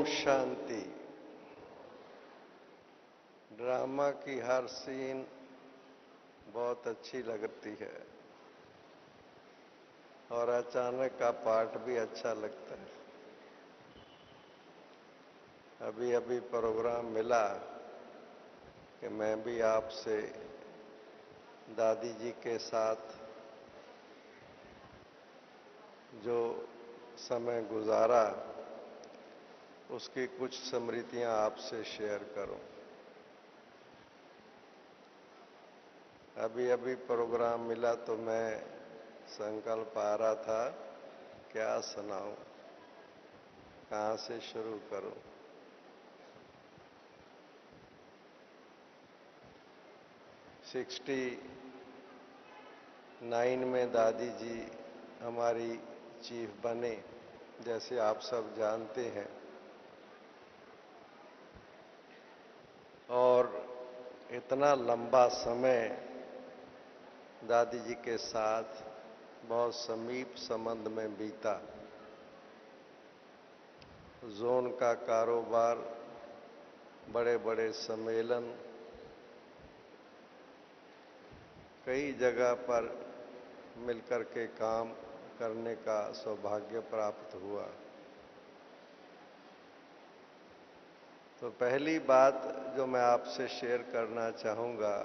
शांति। Drama की हर scene बहुत अच्छी लगती है और अचानक का पाठ भी अच्छा लगता है। अभी अभी प्रोग्राम मिला कि मैं भी आपसे दादी जी के साथ जो समय गुजारा उसकी कुछ स्मृतियां आपसे शेयर करूं। अभी अभी प्रोग्राम मिला तो मैं संकल्प आ रहा था क्या सुनाऊं, कहां से शुरू करूं। सिक्सटी 9 में दादी जी हमारी चीफ बने, जैसे आप सब जानते हैं। और इतना लंबा समय दादी जी के साथ बहुत समीप संबंध में बीता। जोन का कारोबार, बड़े बड़े सम्मेलन, कई जगह पर मिलकर के काम करने का सौभाग्य प्राप्त हुआ। तो पहली बात जो मैं आपसे शेयर करना चाहूँगा,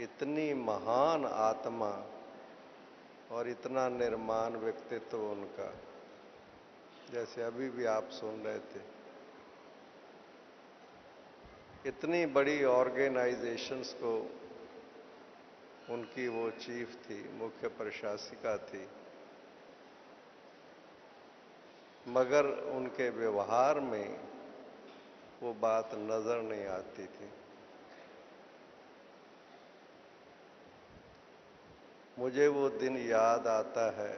इतनी महान आत्मा और इतना निर्माण व्यक्तित्व उनका, जैसे अभी भी आप सुन रहे थे। इतनी बड़ी ऑर्गेनाइजेशंस को उनकी वो चीफ थी, मुख्य प्रशासिका थी, मगर उनके व्यवहार में वो बात नजर नहीं आती थी। मुझे वो दिन याद आता है,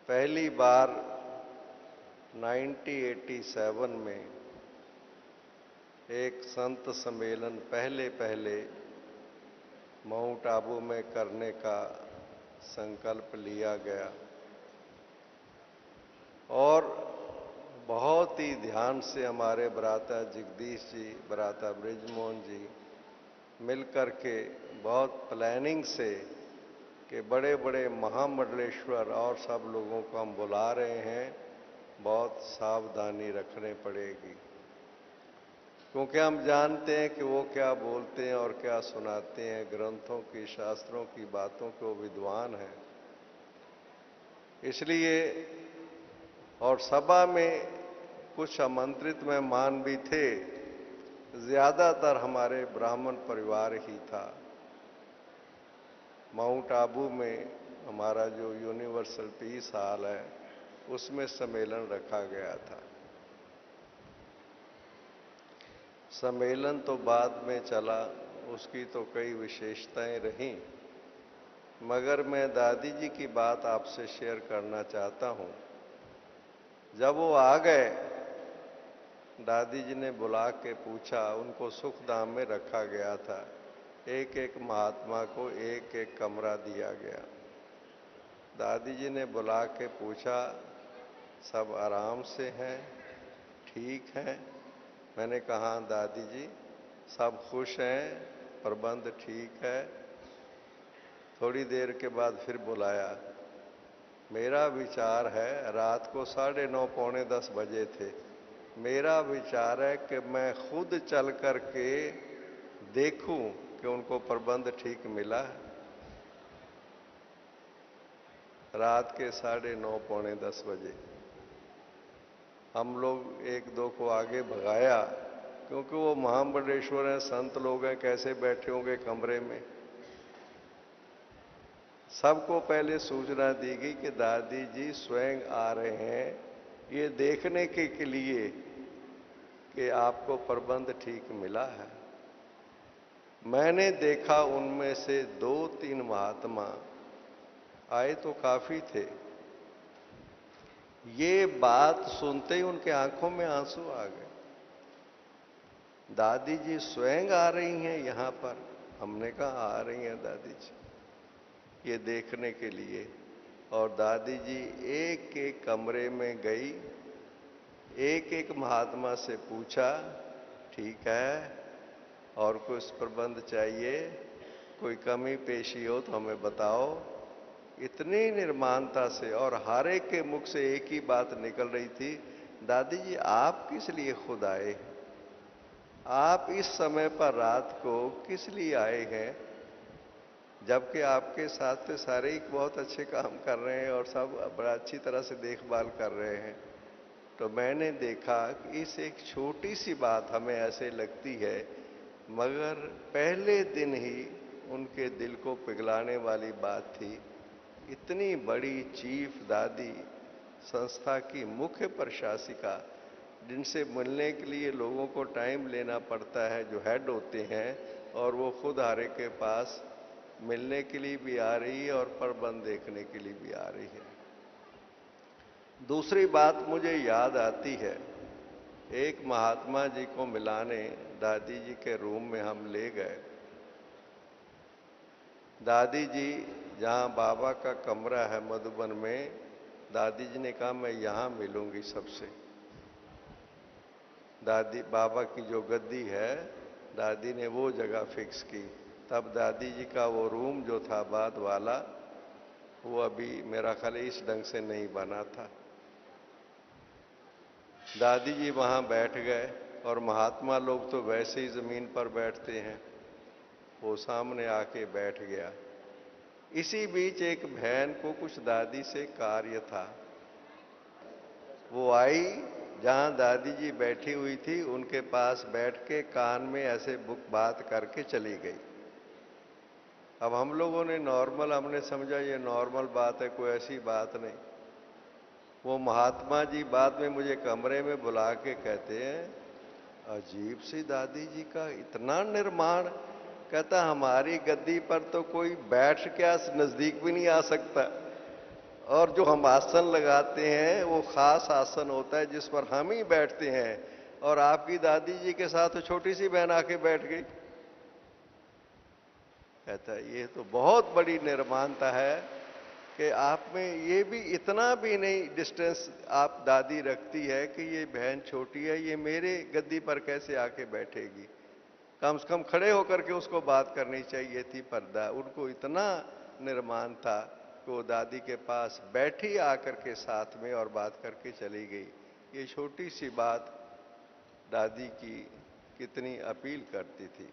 पहली बार 1987 में एक संत सम्मेलन पहले माउंट आबू में करने का संकल्प लिया गया और बहुत ही ध्यान से हमारे भ्राता जगदीश जी, भ्राता ब्रिजमोहन जी मिलकर के बहुत प्लानिंग से कि बड़े बड़े महामंडलेश्वर और सब लोगों को हम बुला रहे हैं, बहुत सावधानी रखनी पड़ेगी, क्योंकि हम जानते हैं कि वो क्या बोलते हैं और क्या सुनाते हैं। ग्रंथों की, शास्त्रों की बातों को विद्वान हैं। इसलिए और सभा में कुछ आमंत्रित मेहमान भी थे, ज्यादातर हमारे ब्राह्मण परिवार ही था। माउंट आबू में हमारा जो यूनिवर्सल पीस हॉल है उसमें सम्मेलन रखा गया था। सम्मेलन तो बाद में चला, उसकी तो कई विशेषताएं रहीं, मगर मैं दादी जी की बात आपसे शेयर करना चाहता हूं। जब वो आ गए, दादी जी ने बुला के पूछा, उनको सुखधाम में रखा गया था, एक एक महात्मा को एक एक कमरा दिया गया। दादी जी ने बुला के पूछा, सब आराम से हैं, ठीक हैं? मैंने कहा दादी जी सब खुश हैं, प्रबंध ठीक है। थोड़ी देर के बाद फिर बुलाया। मेरा विचार है, रात को 9:30 पौने 10 बजे थे, मेरा विचार है कि मैं खुद चल कर के देखूं कि उनको प्रबंध ठीक मिला है। रात के 9:30 पौने 10 बजे हम लोग एक दो को आगे भगाया, क्योंकि वो महामंडलेश्वर हैं, संत लोग हैं, कैसे बैठे होंगे कमरे में। सबको पहले सूचना दी गई कि दादी जी स्वयं आ रहे हैं, ये देखने के लिए कि आपको प्रबंध ठीक मिला है। मैंने देखा उनमें से 2-3 महात्मा आए तो काफी थे। ये बात सुनते ही उनके आंखों में आंसू आ गए। दादी जी स्वयं आ रही हैं यहां पर। हमने कहा आ रही हैं दादी जी ये देखने के लिए। और दादी जी एक एक कमरे में गई एक एक महात्मा से पूछा, ठीक है, और कुछ प्रबंध चाहिए, कोई कमी पेशी हो तो हमें बताओ। इतनी निर्माणता से, और हर एक के मुख से एक ही बात निकल रही थी, दादी जी आप किस लिए खुद आए? आप इस समय पर रात को किस लिए आए हैं? जबकि आपके साथ तो सारे ही बहुत अच्छे काम कर रहे हैं और सब बड़ा अच्छी तरह से देखभाल कर रहे हैं। तो मैंने देखा कि इस एक छोटी सी बात हमें ऐसे लगती है, मगर पहले दिन ही उनके दिल को पिघलाने वाली बात थी। इतनी बड़ी चीफ दादी, संस्था की मुख्य प्रशासिका, जिनसे मिलने के लिए लोगों को टाइम लेना पड़ता है, जो हेड होते हैं, और वो खुद हारे के पास मिलने के लिए भी आ रही है और प्रबंध देखने के लिए भी आ रही है। दूसरी बात मुझे याद आती है, एक महात्मा जी को मिलाने दादी जी के रूम में हम ले गए। दादी जी जहाँ बाबा का कमरा है मधुबन में, दादी जी ने कहा मैं यहाँ मिलूंगी सबसे। दादी बाबा की जो गद्दी है, दादी ने वो जगह फिक्स की। तब दादी जी का वो रूम जो था बाद वाला, वो अभी मेरा ख्याल इस ढंग से नहीं बना था। दादी जी वहाँ बैठ गए, और महात्मा लोग तो वैसे ही जमीन पर बैठते हैं, वो सामने आके बैठ गया। इसी बीच एक बहन को कुछ दादी से कार्य था, वो आई जहां दादी जी बैठी हुई थी, उनके पास बैठ के कान में ऐसे बात करके चली गई। अब हम लोगों ने नॉर्मल, हमने समझा ये नॉर्मल बात है, कोई ऐसी बात नहीं। वो महात्मा जी बाद में मुझे कमरे में बुला के कहते हैं, अजीब सी दादी जी का इतना निर्माण। कहता हमारी गद्दी पर तो कोई बैठ के नजदीक भी नहीं आ सकता, और जो हम आसन लगाते हैं वो खास आसन होता है जिस पर हम ही बैठते हैं, और आपकी दादी जी के साथ तो छोटी सी बहन आके बैठ गई। कहता है ये तो बहुत बड़ी निर्माणता है कि आप में ये भी इतना भी नहीं डिस्टेंस आप दादी रखती है कि ये बहन छोटी है, ये मेरे गद्दी पर कैसे आके बैठेगी। कम से कम खड़े होकर के उसको बात करनी चाहिए थी, पर उनको इतना निर्माण था कि वो दादी के पास बैठी आकर के साथ में और बात करके चली गई। ये छोटी सी बात दादी की कितनी अपील करती थी।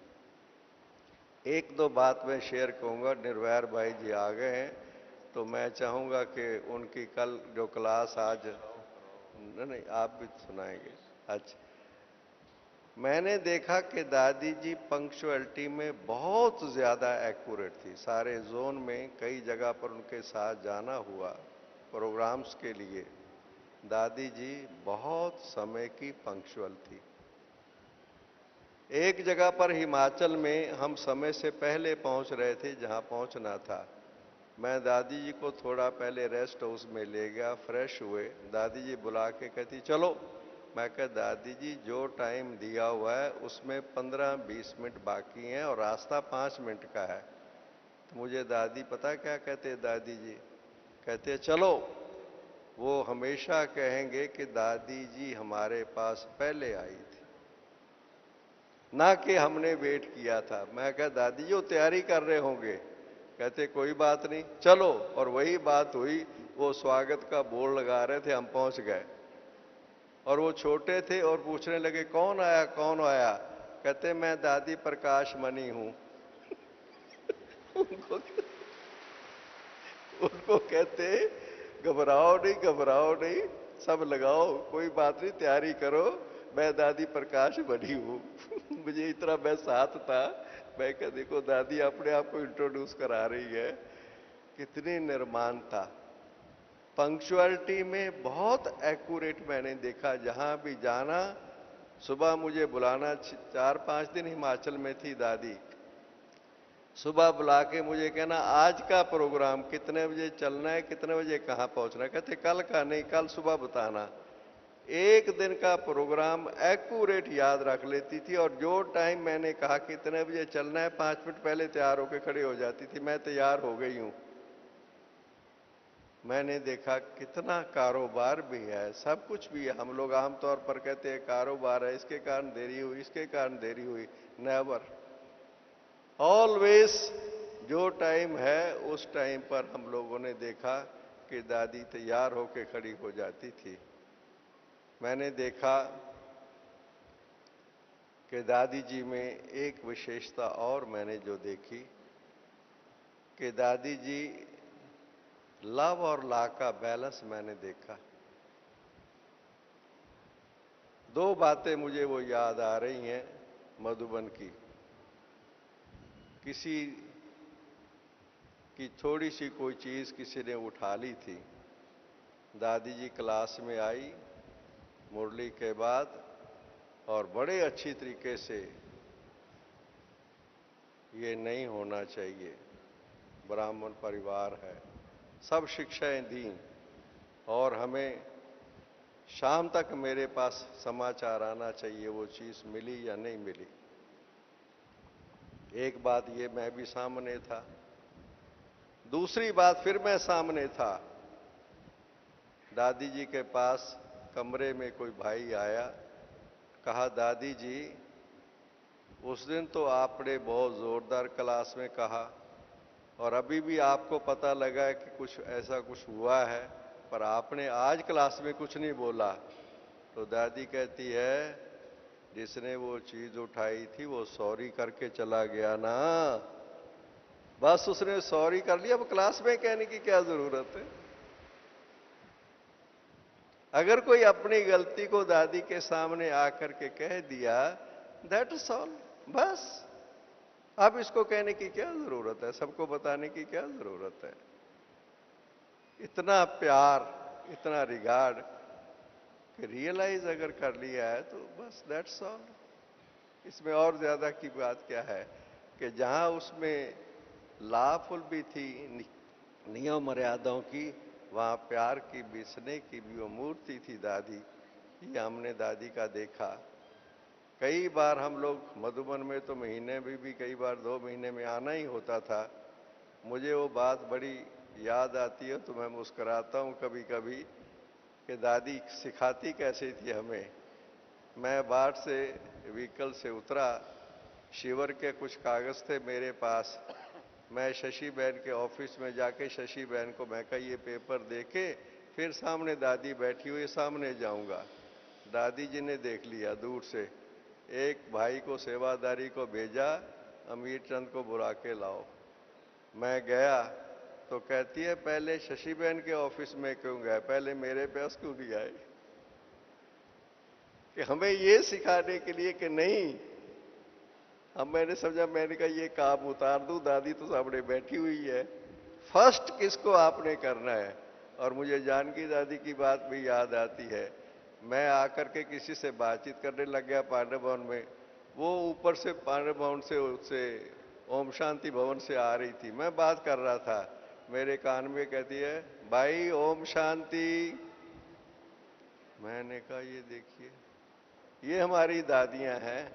एक दो बात मैं शेयर करूंगा, निर्वैर भाई जी आ गए हैं, तो मैं चाहूंगा कि उनकी कल जो क्लास आज, नहीं आप भी सुनाएंगे। अच्छा, मैंने देखा कि दादी जी पंक्चुअलिटी में बहुत ज़्यादा एक्यूरेट थी। सारे जोन में कई जगह पर उनके साथ जाना हुआ प्रोग्राम्स के लिए। दादी जी बहुत समय की पंक्चुअल थी। एक जगह पर हिमाचल में हम समय से पहले पहुंच रहे थे जहां पहुंचना था। मैं दादी जी को थोड़ा पहले रेस्ट हाउस में ले गया, फ्रेश हुए। दादी जी बुला के कहती चलो। मैं कहा दादी जी जो टाइम दिया हुआ है उसमें 15-20 मिनट बाकी हैं और रास्ता 5 मिनट का है। तो मुझे दादी पता क्या कहते, दादी जी कहते चलो। वो हमेशा कहेंगे कि दादी जी हमारे पास पहले आई थी, ना कि हमने वेट किया था। मैं कहा दादी जी वो तैयारी कर रहे होंगे। कहते कोई बात नहीं चलो, और वही बात हुई। वो स्वागत का बोर्ड लगा रहे थे, हम पहुंच गए, और वो छोटे थे और पूछने लगे कौन आया कौन आया। कहते मैं दादी प्रकाश मणि हूं। उनको उनको कहते घबराओ नहीं, सब लगाओ, कोई बात नहीं, तैयारी करो, मैं दादी प्रकाश मणि हूं। मुझे इतना मैं साथ था, मैं कहा देखो दादी अपने आप को इंट्रोड्यूस करा रही है। कितनी निर्माण था। पंक्चुअलिटी में बहुत एक्यूरेट मैंने देखा। जहां भी जाना, सुबह मुझे बुलाना, 4-5 दिन हिमाचल में थी दादी, सुबह बुला के मुझे कहना आज का प्रोग्राम कितने बजे चलना है, कितने बजे कहां पहुंचना है। कहते कल का नहीं, कल सुबह बताना। एक दिन का प्रोग्राम एक्यूरेट याद रख लेती थी, और जो टाइम मैंने कहा कितने बजे चलना है 5 मिनट पहले तैयार होकर खड़े हो जाती थी, मैं तैयार हो गई हूं। मैंने देखा कितना कारोबार भी है, सब कुछ भी है। हम लोग आमतौर पर कहते हैं कारोबार है, इसके कारण देरी हुई, इसके कारण देरी हुई। नेवर, ऑलवेज जो टाइम है उस टाइम पर हम लोगों ने देखा कि दादी तैयार होकर खड़ी हो जाती थी। मैंने देखा कि दादी जी में एक विशेषता और मैंने जो देखी कि दादी जी लव और ला का बैलेंस मैंने देखा। दो बातें मुझे वो याद आ रही हैं मधुबन की। किसी की थोड़ी सी कोई चीज किसी ने उठा ली थी, दादी जी क्लास में आई मुरली के बाद और बड़े अच्छी तरीके से, ये नहीं होना चाहिए, ब्राह्मण परिवार है, सब शिक्षाएं दी और हमें शाम तक मेरे पास समाचार आना चाहिए वो चीज मिली या नहीं मिली। एक बात ये मैं भी सामने था, दूसरी बात फिर मैं सामने था। दादी जी के पास कमरे में कोई भाई आया, कहा दादी जी उस दिन तो आपने बहुत जोरदार क्लास में कहा और अभी भी आपको पता लगा कि कुछ ऐसा कुछ हुआ है, पर आपने आज क्लास में कुछ नहीं बोला। तो दादी कहती है जिसने वो चीज उठाई थी वो सॉरी करके चला गया ना, बस उसने सॉरी कर लिया, अब क्लास में कहने की क्या जरूरत है। अगर कोई अपनी गलती को दादी के सामने आकर के कह दिया, दैट इज ऑल, बस। अब इसको कहने की क्या जरूरत है, सबको बताने की क्या जरूरत है। इतना प्यार, इतना रिगार्ड कि रियलाइज अगर कर लिया है तो बस दैट्स ऑल। इसमें और ज्यादा की बात क्या है कि जहां उसमें लाफुल भी थी नियम मर्यादाओं की, वहां प्यार की बिसने की भी वो मूर्ति थी दादी। ये हमने दादी का देखा। कई बार हम लोग मधुबन में तो महीने में भी कई बार 2 महीने में आना ही होता था। मुझे वो बात बड़ी याद आती है तो मैं मुस्कुराता हूँ कभी कभी कि दादी सिखाती कैसे थी हमें। मैं बाट से व्हीकल से उतरा, शिवर के कुछ कागज थे मेरे पास। मैं शशि बहन के ऑफिस में जाके शशि बहन को मैं कहा ये पेपर देके फिर सामने दादी बैठी हुई सामने जाऊंगा। दादी जी ने देख लिया दूर से, एक भाई को सेवादारी को भेजा, अमीर चंद को बुला के लाओ। मैं गया तो कहती है पहले शशि बहन के ऑफिस में क्यों गए, पहले मेरे पास क्यों नहीं आए। कि हमें ये सिखाने के लिए कि नहीं, अब मैंने समझा, मैंने कहा ये काम उतार दूं, दादी तो सामने बैठी हुई है, फर्स्ट किसको आपने करना है। और मुझे जानकी दादी की बात भी याद आती है। मैं आकर के किसी से बातचीत करने लग गया पांडव भवन में, वो ऊपर से पांडव भवन से उससे ओम शांति भवन से आ रही थी, मैं बात कर रहा था, मेरे कान में कहती है भाई ओम शांति। मैंने कहा ये देखिए, ये हमारी दादियां हैं,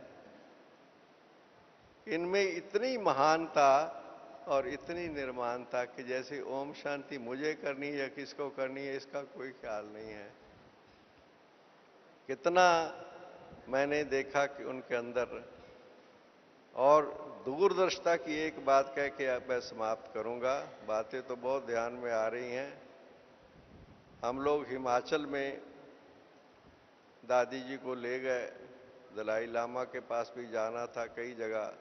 इनमें इतनी महानता और इतनी निर्माणता कि जैसे ओम शांति मुझे करनी है या किसको करनी है इसका कोई ख्याल नहीं है। कितना मैंने देखा कि उनके अंदर। और दूरदर्शिता की एक बात कह के अब मैं समाप्त करूंगा, बातें तो बहुत ध्यान में आ रही हैं। हम लोग हिमाचल में दादी जी को ले गए, दलाई लामा के पास भी जाना था, कई जगह,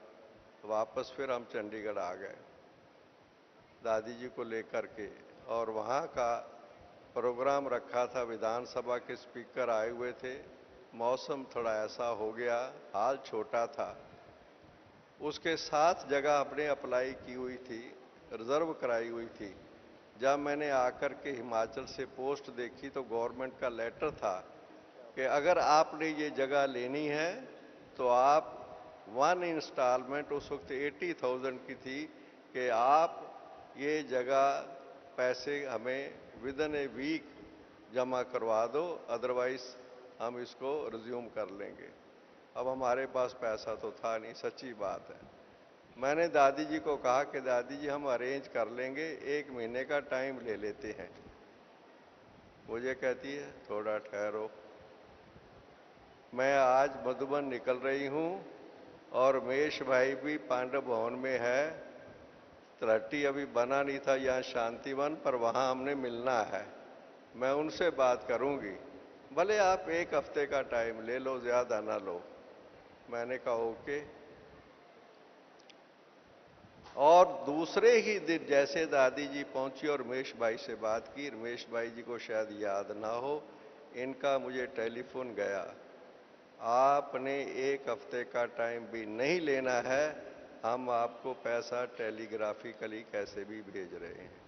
वापस फिर हम चंडीगढ़ आ गए दादी जी को लेकर के। और वहाँ का प्रोग्राम रखा था, विधानसभा के स्पीकर आए हुए थे, मौसम थोड़ा ऐसा हो गया, हाल छोटा था, उसके 7 जगह हमने अप्लाई की हुई थी, रिजर्व कराई हुई थी। जब मैंने आकर के हिमाचल से पोस्ट देखी तो गवर्नमेंट का लेटर था कि अगर आपने ये जगह लेनी है तो आप 1 इंस्टॉलमेंट, उस वक्त 80,000 की थी, कि आप ये जगह पैसे हमें विद इन ए वीक जमा करवा दो, अदरवाइज हम इसको रिज्यूम कर लेंगे। अब हमारे पास पैसा तो था नहीं, सच्ची बात है। मैंने दादी जी को कहा कि दादी जी हम अरेंज कर लेंगे, 1 महीने का टाइम ले लेते हैं। मुझे कहती है थोड़ा ठहरो, मैं आज मधुबन निकल रही हूं और मेष भाई भी पांडव भवन में है। तलहटी अभी बना नहीं था यहाँ शांतिवन, पर वहां हमने मिलना है, मैं उनसे बात करूंगी, भले आप एक हफ्ते का टाइम ले लो, ज्यादा ना लो। मैंने कहा ओके। और दूसरे ही दिन जैसे दादी जी पहुंची और रमेश भाई से बात की, रमेश भाई जी को शायद याद ना हो, इनका मुझे टेलीफोन गया, आपने एक हफ्ते का टाइम भी नहीं लेना है, हम आपको पैसा टेलीग्राफिकली कैसे भी भेज रहे हैं।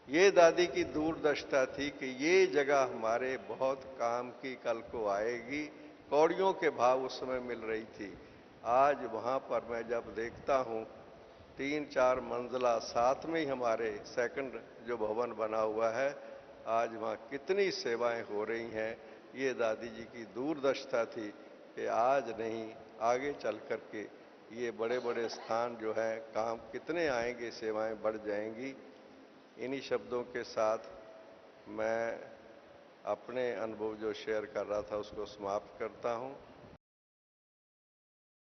ये दादी की दूरदर्शिता थी कि ये जगह हमारे बहुत काम की कल को आएगी। कौड़ियों के भाव उस समय मिल रही थी। आज वहां पर मैं जब देखता हूं 3-4 मंजिला साथ में ही हमारे सेकंड जो भवन बना हुआ है, आज वहां कितनी सेवाएं हो रही हैं। ये दादी जी की दूरदर्शिता थी कि आज नहीं आगे चल करके ये बड़े बड़े स्थान जो है काम कितने आएंगे, सेवाएं बढ़ जाएंगी। इन्हीं शब्दों के साथ मैं अपने अनुभव जो शेयर कर रहा था उसको समाप्त करता हूं।